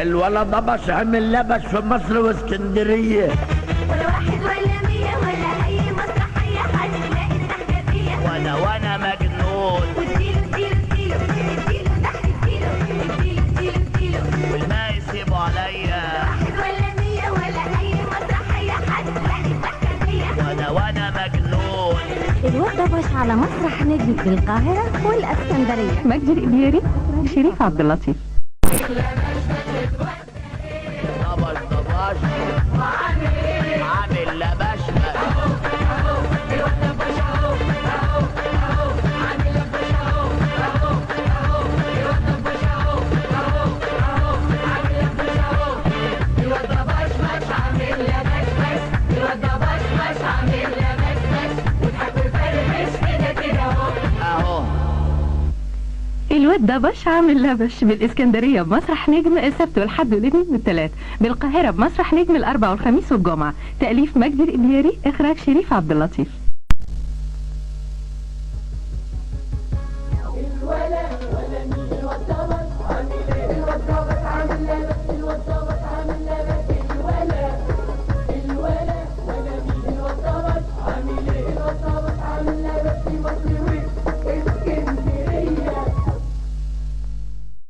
الولد ضبش عمل لبش في مصر واسكندرية، ولا واحد ولا 100 ولا أي مسرحية هتلاقي التحديثية. وانا مجنون واديله اديله اديله تحت اديله والما يسيبوا عليا. واحد ولا 100 ولا أي مسرحية هتلاقي التحديثية. وانا مجنون. الواد ضبش على مسرح نجم بالقاهرة والاسكندرية. مجدي الإبياري، شريف عبد اللطيف. ضبش عامل لبش الواد ضبش عامل لبش بالإسكندرية بمسرح نجم السبت والحد والاثنين والثلاث، بالقاهرة بمسرح نجم الأربع والخميس والجمعة. تأليف مجدي الإبياري، إخراج شريف عبد اللطيف.